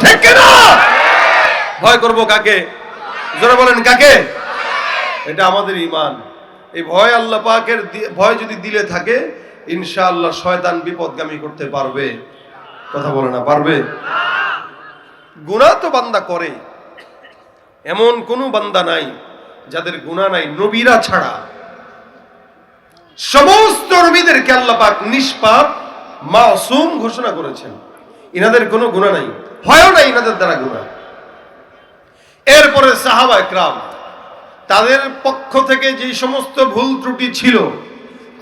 ঠিক কিনা? ভয় করব কাকে? জোরে বলেন কাকে? এটা আমাদের ঈমান। এই ভয় আল্লাহ পাকের ভয় যদি দিলে থাকে, ইনশাআল্লাহ শয়তান বিপদগামী করতে পারবে। কথা বলে না পারবে? গুনাহ তো বান্দা করে, এমন কোন বান্দা নাই যাদের গুনাহ নাই, নবীরা ছাড়া। সমস্ত নবীদেরকে আল্লাহ পাক নিষ্পাপ মাসুম ঘোষণা করেছেন। ইনাদের কোনো গুনাহ নাই, হয়ও নাই ইনাদের দ্বারা গুনাহ। এরপরে সাহাবা একরাম, তাদের পক্ষ থেকে যে সমস্ত ভুল ত্রুটি ছিল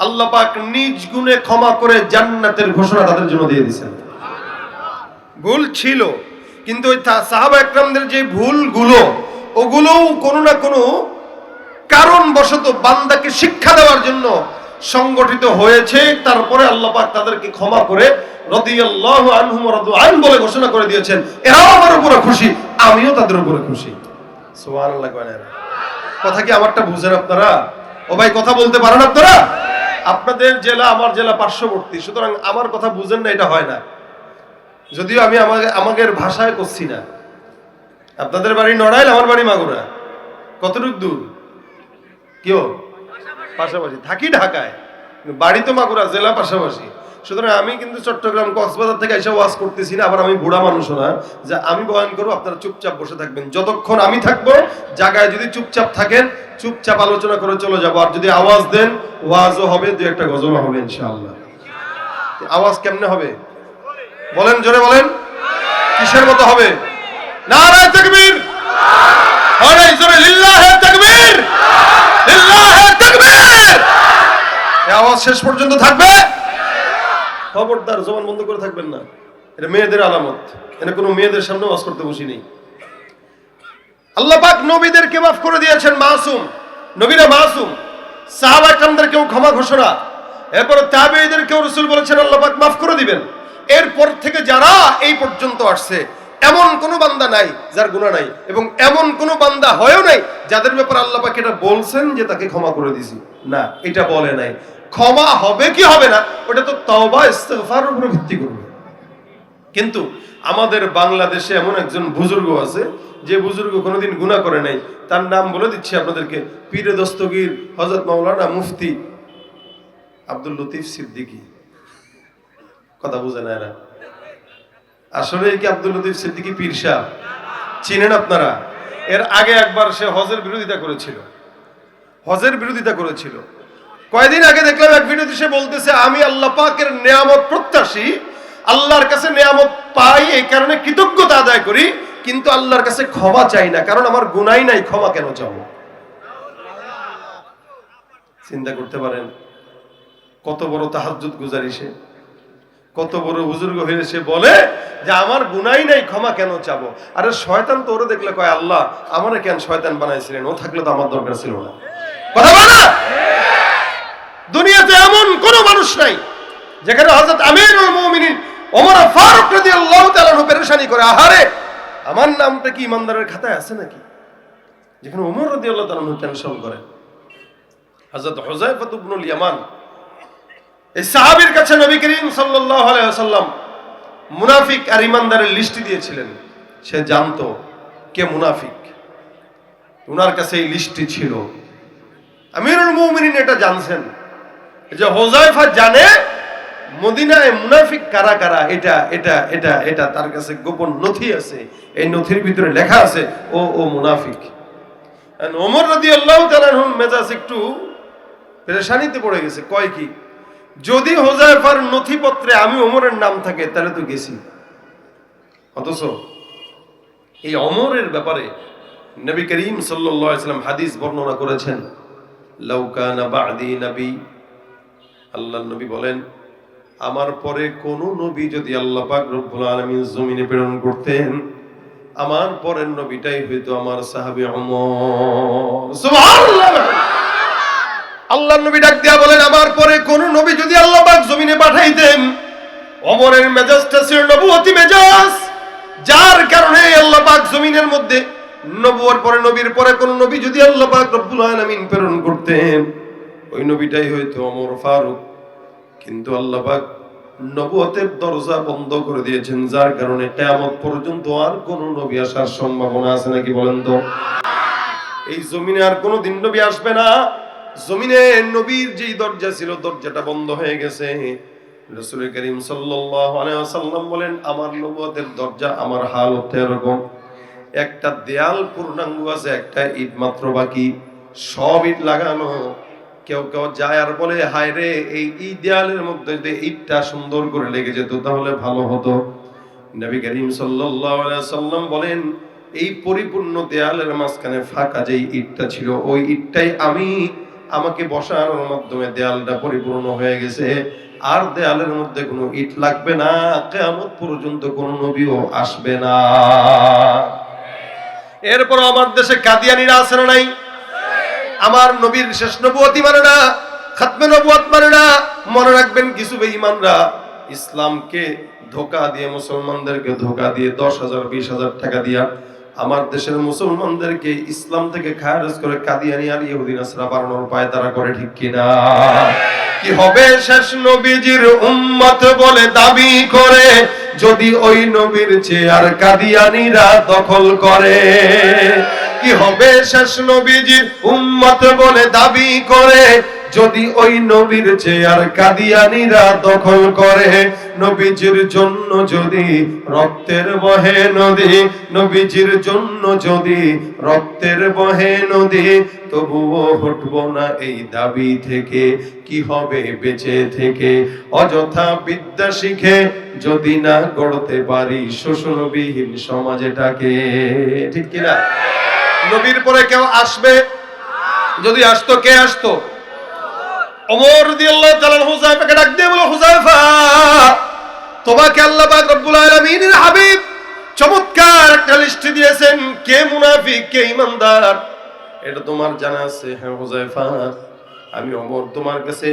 আল্লাহ পাক নিজ গুণে ক্ষমা করে জান্নাতের ঘোষণা তাদের জন্য দিয়ে দিয়েছেন। ভুল ছিল, কিন্তু ওই সাহাবা একরামদের যে ভুলগুলো, ওগুলোও কোনো না কোনো কারণবশত বান্দাকে শিক্ষা দেওয়ার জন্য সংগঠিত হয়েছে। তারপরে আল্লাহ পাক তাদেরকে ক্ষমা করে রাদিয়াল্লাহু আনহুম ওয়া রাদু আন বলে ঘোষণা করে দিয়েছেন, এরাও আমার উপরে খুশি, আমিও তাদের উপরে খুশি। সুবহানাল্লাহ। কথা কি আমারটা বুঝেন আপনারা? ও ভাই কথা বলতে পারেন আপনারা? আপনাদের জেলা আমার জেলা পার্শ্ববর্তী, সুতরাং আমার কথা বুঝেন না এটা হয় না। যদিও আমি আমাদের ভাষায় করছি না। আপনাদের বাড়ি নড়াইল, আমার বাড়ি মাগুরা, কতটুক দূর? কেউ পাশাপাশি, থাকি ঢাকায়, বাড়ি তো মাগুরা, জেলা পাশাপাশি। সুতরাং আমি কিন্তু চট্টগ্রাম কক্সবাজার থেকে এসে ওয়াজ করতেছি না। আবার আমি বুড়া মানুষও না যে আমি বয়ান করবো আপনারা চুপচাপ বসে থাকবেন। যতক্ষণ আমি থাকবো জায়গায় যদি চুপচাপ থাকেন, চুপচাপ আলোচনা করে চলে যাবো। আর যদি আওয়াজ দেন, ওয়াজও হবে, দু একটা গজলও হবে ইনশাআল্লাহ। আওয়াজ কেমনে হবে বলেন? জোরে বলেন। কিসের মতো হবে? নারায়ে তাকবীর, আরে জোরে লিল্লাহে তাকবীর, লিল্লাহে তাকবীর। এই আওয়াজ শেষ পর্যন্ত থাকবে। খবরদার জবান বন্ধ করে থাকবেন না, এটা মেয়েদের আলামত। এটা কোনো মেয়েদের সামনে ওয়াজ করতে বসি নেই। আল্লাহ পাক নবীদেরকে মাফ করে দিয়েছেন, মাসুম নবীরা মাসুম। সাহাবা একরামদেরকেও ক্ষমা ঘোষণা। এরপরে তাবেঈদেরকেও রাসূল বলেছেন আল্লাহ পাক মাফ করে দিবেন। এরপর থেকে যারা এই পর্যন্ত আসছে, এমন কোন বান্দা নাই যার গুনাহ নাই, এবং এমন কোন বান্দা হয়ও নাই যাদের ব্যাপারে আল্লাহ পাক এটা বলছেন যে তাকে ক্ষমা করে দিয়েছি। না, এটা বলে নাই। ক্ষমা হবে কি হবে না ওটা তো তওবা ইস্তিগফারের উপর ভিত্তি করবে। কিন্তু আমাদের বাংলাদেশে এমন একজন বুজুর্গ আছে যে বুজুর্গ কোনোদিন গুনাহ করে নাই। তার নাম বলে দিচ্ছি আপনাদেরকে, পীরে দস্তগীর হযরত মাওলানা মুফতি আব্দুল লতিফ সিদ্দিকী। কথা বুঝে না এরা? আসলে কি আব্দুল লতিফ সিদ্দিকী পীর সাহেব চিনেন আপনারা? এর আগে একবার সে হজের বিরোধিতা করেছিল, হজের বিরোধিতা করেছিল। কয়েকদিন আগে দেখলাম এক ভিডিওতে সে বলতেছে, আমি আল্লাহ পাকের নেয়ামত প্রত্যাশী, আল্লাহর কাছে নেয়ামত পাই এই কারণে কৃতজ্ঞতা আদায় করি, কিন্তু আল্লাহর কাছে ক্ষমা চাই না, কারণ আমার গুনাহই নাই, ক্ষমা কেন চাবো? চিন্তা করতে পারেন কত বড় তাহাজ্জুদ গুজারি সে, কত বড় বুজুর্গ হয়ে সে বলে যে আমার গুনাহই নাই, ক্ষমা কেন চাবো? আরে শয়তান তো ওরে দেখলে কয়, আল্লাহ আমারে কেন শয়তান বানাইছিলেন, ও থাকলে তো আমার দরকার ছিল না। কথা বলে না? দুনিয়াতে এমন কোন মানুষ নাই যেখানে হযরত আমিরুল মুমিনিন ওমর ফারুক রাদিয়াল্লাহু তাআলা পেরেশানি করে, আহারে আমার নামটা কি ইমানদারের খাতায় আছে নাকি? যেখানে ওমর রাদিয়াল্লাহু তাআলা টেনশন করে। হযরত হুযায়ফা ইবনুল ইয়ামান এই সাহাবীর কাছে নবী করিম সাল্লাল্লাহু আলাইহি ওয়াসাল্লাম মুনাফিক আর ইমানদারের লিস্ট দিয়েছিলেন। সে জানতো কে মুনাফিক, ওনার কাছে এই লিস্টটি ছিল। আমিরুল মুমিনিন এটা জানছেন যে হুযায়ফা জানে মদিনায় মুনাফিক কারা কারা, এটা এটা এটা এটা তার কাছে গোপন নথি আছে, এই নথির ভিতরে লেখা আছে ও মুনাফিক। ওমর রাদিয়াল্লাহু তাআলা মেজাজ একটু পেরেশানিতে পড়ে গেছে। কয় কি, যদি হুযায়ফার নথিপত্রে আমি ওমরের নাম থাকে তাহলে তো গেছি। অথচ এই ওমরের ব্যাপারে নবী করিম সাল্লাল্লাহু আলাইহি ওয়াসাল্লাম হাদিস বর্ণনা করেছেন, লাউ কানা বা'দি নবী, আল্লাহর নবী বলেন আমার পরে কোন নবী যদি আল্লাহ পাক রব্বুল আলামিন জমিনে প্রেরণ করতেন, আমার পরের নবীটাই হয়তো আমার সাহাবী ওমর। সুবহানাল্লাহ। আল্লাহর নবী ডাক দিয়া বলেন আমার পরে কোন নবী যদি আল্লাহ পাক জমিনে পাঠাইতেন, ওমরের মেজাজটা ছিল নবুয়তি মেজাজ, যার কারণে আল্লাহ পাক জমিনের মধ্যে নবুয়র পরে নবীর পরে কোন নবী যদি আল্লাহ পাক রব্বুল আলামিন প্রেরণ করতেন, ওই নবীটাই হয়তো ওমর ফারুক। কিন্তু আল্লাহ পাক নবুয়তের দরজা বন্ধ করে দিয়েছেন, যার কারণে কিয়ামত পর্যন্ত আর কোন নবী আসার সম্ভাবনা আছে নাকি বলেন তো? এই জমিনে আর কোনদিন নবী আসবে না। জমিনে নবীর যেই দরজা ছিল, দরজাটা বন্ধ হয়ে গেছে। রাসূল করিম সাল্লাল্লাহু আলাইহি ওয়াসাল্লাম বলেন, আমার নবুয়তের দরজা, আমার হাল হচ্ছে এরকম, একটা দেয়াল পূর্ণাঙ্গ আছে, একটা ইট মাত্র বাকি, সব ইট লাগানো। কেউ কেউ যায় আর বলে, হায় রে, এই দেয়ালের মধ্যে যদি ইটটা সুন্দর করে লেগে যেত তাহলে ভালো হতো। নবী করিম সাল্লাল্লাহু আলাইহি ওয়াসাল্লাম বলেন, এই পরিপূর্ণ দেয়ালের মাঝখানে ফাঁকা যেই ইটটা ছিল, ওই ইটটাই আমাকে বসানোর মাধ্যমে দেয়ালটা পরিপূর্ণ হয়ে গেছে। আর দেয়ালের মধ্যে কোনো ইট লাগবে না, কিয়ামত পর্যন্ত কোনো নবীও আসবে না। এরপর আমার দেশে কাদিয়ানীরা আছে না নাই? আমার নবীর শেষ নবুয়তি মানে না, খাতমে নবুয়ত মানে না। মনে রাখবেন, কিছু বেঈমানরা ইসলামকে ধোঁকা দিয়ে, মুসলমানদেরকে ধোঁকা দিয়ে 10,000 20,000 টাকা দিয়া আমার দেশের মুসলমানদেরকে ইসলাম থেকে খারিজ করে কাদিয়ানী আর ইহুদি নাসরা বানানোর পায়তারা করে, ঠিক কিনা? কি হবে শেষ নবীজির উম্মত বলে দাবি করে, যদি ওই নবীর চেয়ার কাদিয়ানীরা দখল করে? কি হবে শেষ নবীজির উম্মত বলে দাবি করে, যদি ওই নবীর চেয়ার কাদিয়ানীরা দখল করে? নবীজির জন্য যদি রক্তের বহে নদী, নবীজির জন্য যদি রক্তের বহে নদী, তবুও হটব না এই দাবি থেকে। কি হবে বেঁচে থেকে অযথা বিদ্যা শিখে, যদি না গড়তে পারি শোষণবিহীন সমাজটাকে, ঠিক কিনা? নবীর পরে কেউ আসবে? যদি আসতো, কে আসতো? ওমর রাদিয়াল্লাহু তাআলা হুযায়ফাকে ডাক দিয়ে বলে, হুযায়ফা, তোমাকে আল্লাহ পাক রব্বুল আলামিনের হাবিব চমৎকার একটা লিস্ট দিয়েছেন, কে মুনাফিক কে ঈমানদার, এটা তোমার জানা আছে? হ্যাঁ হুযায়ফা, আমি ওমর তোমার কাছে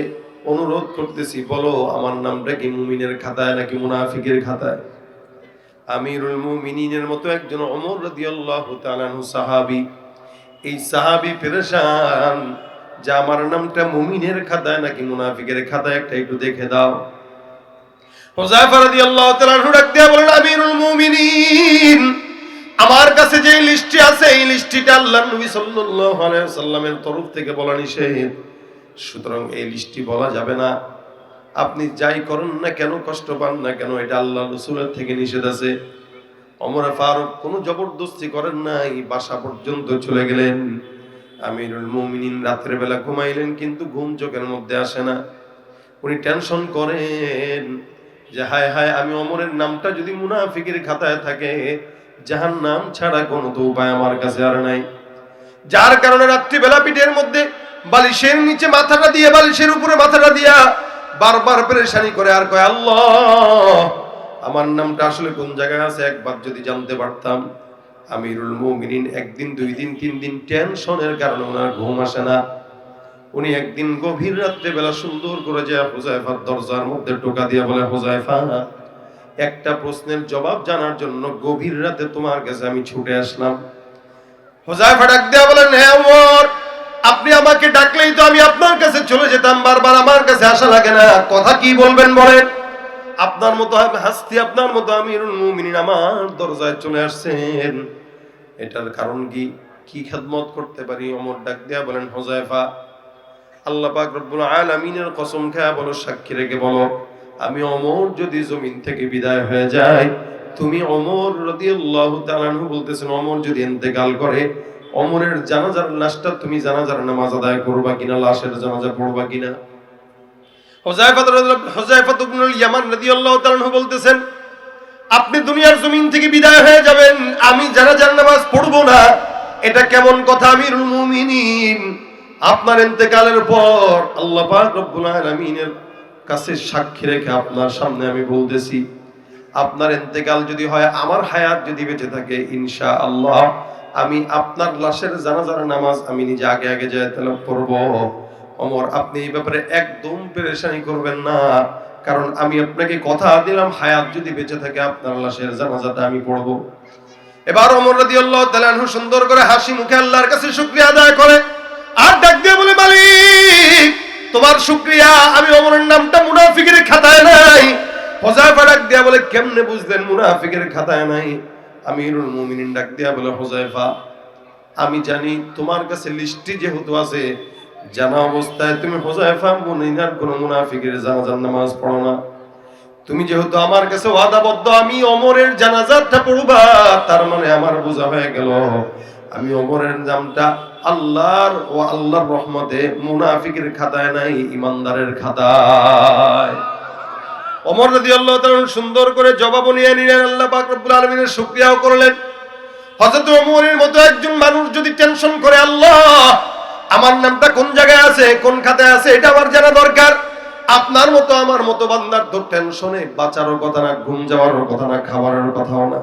অনুরোধ করতেছি, বলো আমার নামটা কি মুমিনের খাতায় নাকি মুনাফিকের খাতায়? আমিরুল মুমিনিনের মতো একজন ওমর রাদিয়াল্লাহু তাআলা আনহু সাহাবী, এই সাহাবী পেরেশান যে আমার নামটা মুমিনের খাতায় নাকি মুনাফিকের খাতায়, একটা একটু দেখে দাও। হুযায়ফা রাদিয়াল্লাহু তাআলা আনহু ডাক দিয়ে বলেন, আমিরুল মুমিনিন, আমার কাছে যে লিস্টটি আছে, এই লিস্টটিটা আল্লাহর নবী সাল্লাল্লাহু আলাইহি ওয়াসাল্লামের তরফ থেকে বলা নিষেধ, সুতরাং এই লিস্টটি বলা যাবে না। আপনি যাই করেন না কেন, কষ্ট পান না কেন, এটা আল্লাহ রাসূলের থেকে নিষেধ আছে। ওমর ফারুক কোনো জবরদস্তি করেন নাই, বাসা পর্যন্ত চলে গেলেন। আমিরুল মুমিনিন রাতের বেলা ঘুমাইলেন, কিন্তু ঘুম চোখের মধ্যে আসে না। উনি টেনশন করেন যে হায় হায়, আমি ওমরের নামটা যদি মুনাফিকের খাতায় থাকে, জাহান্নাম ছাড়া কোনো তো উপায় আমার কাছে আর নাই। যার কারণে রাত্রিবেলা পিঠের মধ্যে বালিশের নিচে মাথাটা দিয়ে, বালিশের উপরে মাথাটা দিয়া বারবার পেরেশানি করে আর কয়, আল্লাহ, আমার নামটা আসলে কোন জায়গায় আছে, একবার যদি জানতে পারতাম। আমিরুল মুমিনিন একদিন, 2 দিন, 3 দিন টেনশনের কারণে ওনার ঘুম আসে না। উনি একদিন গভীর রাত্রে বেলা সুন্দর করে যায় হুযায়ফার দরজার মধ্যে টোকা দিয়ে বলে, হুযায়ফা, একটা প্রশ্নের জবাব জানার জন্য গভীর রাতে তোমার কাছে আমি ছুটে আসলাম। হুযায়ফা ডাক দিয়ে বলেন, হ্যাঁ ওমর, আপনি আমাকে ডাকলেই তো আমি আপনার কাছে চলে যেতাম, বারবার আমার কাছে আসা লাগে না, কথা কি বলবেন বলেন? আপনার মতো হাসতি, আপনার মতো আমিরুল মুমিনিন আমার দরজায় চলে আসছেন, এটার কারণ কি? কি খেদমত করতে পারি? ওমর ডাক দিয়া বলেন, হুযায়ফা, আল্লাহ পাক রব্বুল আলামিনের কসম খেয়ে বলো, সাক্ষী রেখে বলো, আমি ওমর যদি জমিন থেকে বিদায় হয়ে যায়, তুমি ওমর রাদিয়াল্লাহু তাআলা আনহু বলতেছেন, ওমর যদি ইন্তেকাল করে, ওমরের জানাজার লাশটা তুমি জানাজার নামাজ আদায় করবা কিনা, লাশের জানাজা পড়বা কিনা? হুযায়ফা ইবনুল ইয়ামান রাদিয়াল্লাহু তাআলা আনহু বলতেছেন, আপনি দুনিয়ার জমিন থেকে বিদায় হয়ে যাবেন, আমি জানাজার নামাজ পড়বো না, এটা কেমন কথা আমিরুল মুমিনিন? আপনার ইন্তেকালের পর আল্লাহ পাক রব্বুল আলামিনের কাছে সাক্ষী রেখে আপনার সামনে আমি বলতেছি, আপনার ইন্তেকাল যদি হয়, আমার হায়াত যদি বেঁচে থাকে, ইনশাআল্লাহ আমি আপনার লাশের জানাজার নামাজ আমি নিজে আগে আগে যায় তেলাওয়াত করব। ওমর, আপনি এই ব্যাপারে একদম পেরেশানি করবেন না, কারণ আমি আপনাকে কথা দিলাম, হায়াত যদি বেঁচে থাকে আপনার লাশের জানাজাটা আমি পড়ব। এবার ওমর রাদিয়াল্লাহু তাআলা আনহু সুন্দর করে হাসি মুখে আল্লাহর কাছে শুকরিয়া আদায় করে আর ডাক দিয়ে বলে, মালিক, তোমার শুকরিয়া, আমি ওমরের নামটা মুনাফিকের খাতায় নাই, হুযায়ফা ডাক দিয়া বলে, কেমনে বুঝলেন মুনাফিকের খাতায় নাই? আমিরুল মুমিনিন ডাক দিয়া বলে, হুযায়ফা আমি জানি তোমার কাছে লিস্টটি যেহেতু আছে, জানা অবস্থায় তুমি হুযায়ফা মুমিনার কোন মুনাফিকের জানাজার নামাজ পড়ো না। তুমি যেহেতু আমার কাছে ওয়াদাবদ্ধ আমি ওমরের জানাজাটা পড়বা, তার মানে আমার বোঝা হয়ে গেল আমি ওমরের নামটা আল্লাহর ও আল্লাহর রহমতে মুনাফিকের খাতায় নাই, ইমানদারের খাতায়। ওমর রাদিয়াল্লাহু তাআলা সুন্দর করে জবাব নিয়ে নিলেন, আল্লাহ পাক রব্বুল আলামিনের শুকরিয়াও করলেন। হযরত ওমরের মতো একজন মানুষ যদি টেনশন করে, আল্লাহ আমার নামটা কোন জায়গায় আছে, কোন খাতায় আছে, এটা আমার জানা দরকার। আপনার মতো আমার মতো বান্দার তো টেনশনে বাঁচারও কথা না, ঘুম যাওয়ারও কথা না, খাবারের কথাও না।